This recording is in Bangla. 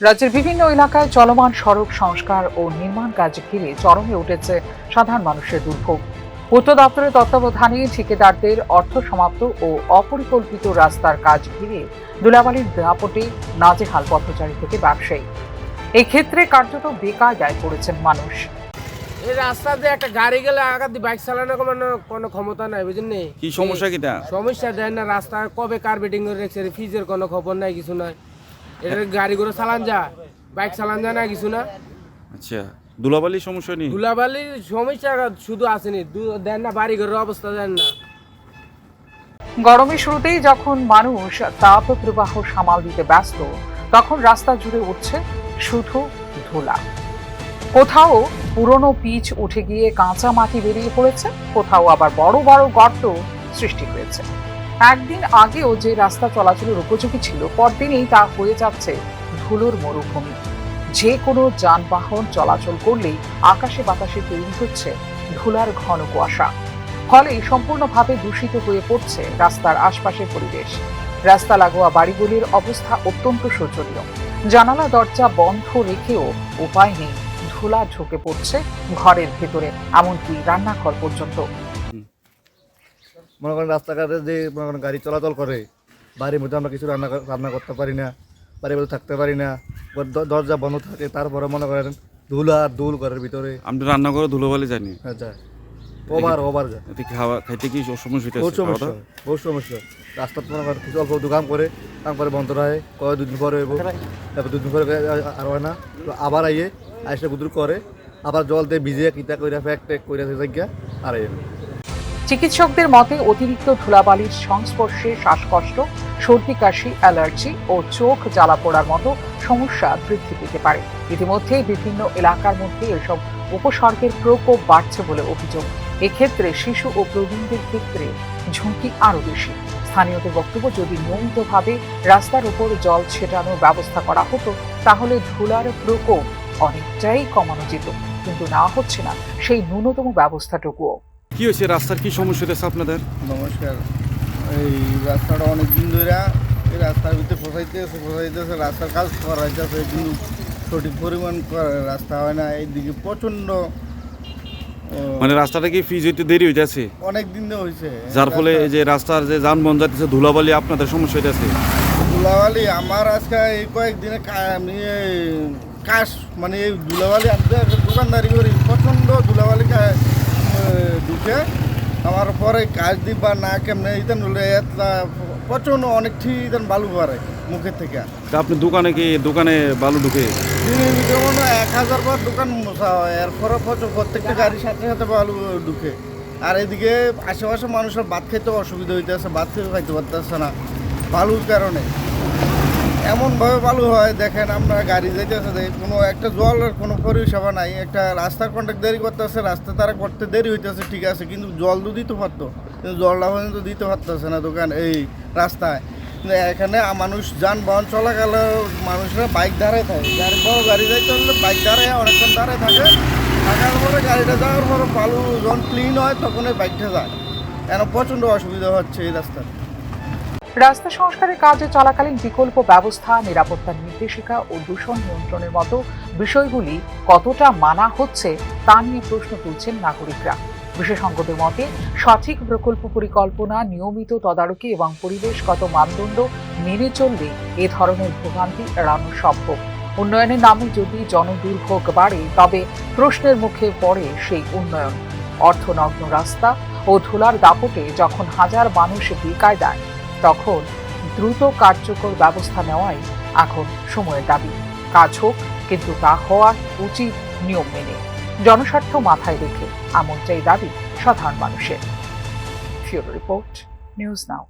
রাজ্যের বিভিন্ন এলাকায় চলমান সড়ক সংস্কার ও নির্মাণ কাজ ঘিরে চরমে উঠেছে সাধারণ মানুষের দুর্ভোগ। পূর্ত দপ্তরের তত্ত্বাবধানে ঠিকাদারদের অর্থ সমাপ্ত ও অপরিকল্পিত রাস্তার কাজ ঘিরে ধুলাবালির দাপটে নাজেহাল পথচারী থেকে ব্যবসায়ী। এই ক্ষেত্রে কার্যত বেকায়দায় পড়েছেন মানুষ। এই রাস্তা দিয়ে একটা গাড়ি গেলে আঘাত দিয়ে বাইক চালানোর কোনো ক্ষমতা নাই, বুঝলেন? কি সমস্যা কিটা? সমস্যা দেয় না, রাস্তা কবে কার্পেটিং করে রেখেছে, ফিজের কোনো খবর নাই, কিছু নাই। এটা গাড়িগুলো চালান যা, বাইক চালান যায় না, কিছু না। আচ্ছা, ধুলাবালির সমস্যা নেই? ধুলাবালির সমস্যা শুধু আসেনি, দেন না, বাড়ি ঘরের অবস্থা দেন না। গরমের শুরুতেই যখন মানুষ তাপ প্রবাহ সামাল দিতে ব্যস্ত, তখন রাস্তা জুড়ে উঠছে শুধু ধুলা। কোথাও পুরনো পিচ উঠে গিয়ে কাঁচা মাটি বেরিয়ে পড়েছে, কোথাও আবার বড় বড় গর্ত সৃষ্টি হয়েছে। একদিন আগেও যে রাস্তা চলাচলের উপযোগী ছিল, পরদিনই তা হয়ে যাচ্ছে ধুলোর মরুভূমি। যে কোনো যানবাহন চলাচল করলেই আকাশে বাতাসে তৈরি হচ্ছে ধুলার ঘন কুয়াশা। ফলে সম্পূর্ণভাবে দূষিত হয়ে পড়ছে রাস্তার আশপাশের পরিবেশ। রাস্তা লাগোয়া বাড়িগুলির অবস্থা অত্যন্ত শোচনীয়। জানালা দরজা বন্ধ রেখেও উপায় নেই, ধুলা ঢুকে পড়ছে ঘরের ভেতরে, এমনকি রান্নাঘর পর্যন্ত। মনে করেন রাস্তাঘাটে যে মনে করেন গাড়ি চলাচল করে, বাড়ির মধ্যে আমরা কিছু রান্না করতে পারি না, বাড়ির মধ্যে থাকতে পারি না, দরজা বন্ধ থাকে, তারপরে মনে করেন ধুলা আর ধুল ঘরের ভিতরে। আমি তো রান্না করে ধুলোবালি জানি। হ্যাঁ, যায় ওভার যায়। এতে খাওয়া খাইতে কি সমস্যা হইতেছে? বহু সমস্যা। রাস্তা মনে করেন কিছু অল্প কাম করে বন্ধ রাখে, কয় দুদিন পরে হইব, তারপর দুদিন পরে আর হয় না, আবার আইয়ে আইসা গুদুর করে, আবার জল দিয়ে ভিজিয়ে কিতা কইরা ফ্যাক ট্যাক কইরা জায়গা আর আইয়ে। চিকিৎসকদের মতে অতিরিক্ত ধুলাবালির সংস্পর্শে শ্বাসকষ্ট, সর্দি কাশি, অ্যালার্জি ও চোখ জ্বালা পোড়ার মতো সমস্যা বৃদ্ধি পেতে পারে। ইতিমধ্যে বিভিন্ন এলাকার মধ্যে এসব উপসর্গের প্রকোপ বাড়ছে বলে অভিযোগ। এক্ষেত্রে শিশু ও প্রবীণদের ক্ষেত্রে ঝুঁকি আরও বেশি। স্থানীয়দের বক্তব্য, যদি নিয়মিতভাবে রাস্তার উপর জল ছেটানোর ব্যবস্থা করা হতো, তাহলে ধুলার প্রকোপ অনেকটাই কমানো যেত, কিন্তু না হচ্ছে না সেই ন্যূনতম ব্যবস্থাটুকুও। কি হয়েছে? রাস্তার কি সমস্যা হইতেছে আপনাদের? নমস্কার। এই রাস্তাটা অনেক দিন ধরে এই রাস্তার ভিতরে ফসাইতেছে, রাস্তার কাজ করা যাচ্ছে, কিন্তু সঠিক পরিমাণ রাস্তা হয় না। এইদিকে প্রচণ্ড মানে রাস্তাটা কি ফিজ হইতে দেরি হইতেছে? অনেক দিন ধরে হয়েছে, যার ফলে এই যে রাস্তার যে যানবাহন যাইতেছে, ধুলাবালি আপনাদের সমস্যা হইতেছে। ধুলাবালি আমার আজকে এই কয়েকদিনে আমি কাজ মানে এই ধুলাবালি দোকানদারি করি, প্রচণ্ড ধুলাবালি ঢুকে আমার পরে কাজ দিবা না কেমনে ইতেন হলে প্রচণ্ড অনেক ঠিক ইতেন বালু পারে মুখের থেকে। আপনি দোকানে বালু ঢুকে দিনের ভিতরে মনে হয় 1000 বার দোকান মোছা হয়, এরপরে প্রত্যেকটা গাড়ির সাথে সাথে বালু ঢুকে। আর এদিকে আশেপাশে মানুষের ভাত খেতে অসুবিধা হইতেছে, ভাত খেতে খাইতে পারতেছে না বালুর কারণে। এমনভাবে বালু হয়, দেখেন আমরা গাড়ি যাইতেছে, কোনো একটা জলের কোনো পরিষেবা নাই। একটা রাস্তার কন্ট্রাক্ট দেরি করতেছে, রাস্তা তারা করতে দেরি হইতেছে, ঠিক আছে, কিন্তু জল তো দিতে পারতো, কিন্তু জলটা পর্যন্ত দিতে পারতেছে না দোকান এই রাস্তায়। কিন্তু এখানে মানুষ যানবাহন চলাকালে মানুষরা বাইক দাঁড়ায় থাকে, বড় গাড়ি যাইতে হলে বাইক দাঁড়ায় অনেকক্ষণ দাঁড়ায় থাকে, থাকার পরে গাড়িটা যাওয়ার পরে বালু যখন ক্লিন হয় তখন এই বাইকটা যায়। কেন প্রচণ্ড অসুবিধা হচ্ছে এই রাস্তায়। রাস্তা সংস্কারের কাজে চলাকালীন বিকল্প ব্যবস্থা, নিরাপত্তার নির্দেশিকা ও দূষণ নিয়ন্ত্রণের মতো বিষয়গুলি কতটা মানা হচ্ছে তা নিয়ে প্রশ্ন তুলছেন নাগরিকরা। বিশেষজ্ঞদের মতে, সঠিক প্রকল্প পরিকল্পনা, নিয়মিত তদারকি এবং পরিবেশগত মানদণ্ড মেনে চললে এ ধরনের ভোগান্তি এড়ানো সম্ভব। উন্নয়নের নামে যদি জনদুর্ভোগ বাড়ে, তবে প্রশ্নের মুখে পড়ে সেই উন্নয়ন। অর্থনগ্ন রাস্তা ও ধুলার দাপটে যখন হাজার মানুষ বেকায়দায়, তখন দ্রুত কার্যকর ব্যবস্থা নেওয়াই এখন সময়ের দাবি। কাজ হোক, কিন্তু তা হওয়া উচিত নিয়ম মেনে, জনস্বার্থ মাথায় রেখে, এমনটাই দাবি সাধারণ মানুষের। Bureau report, news now.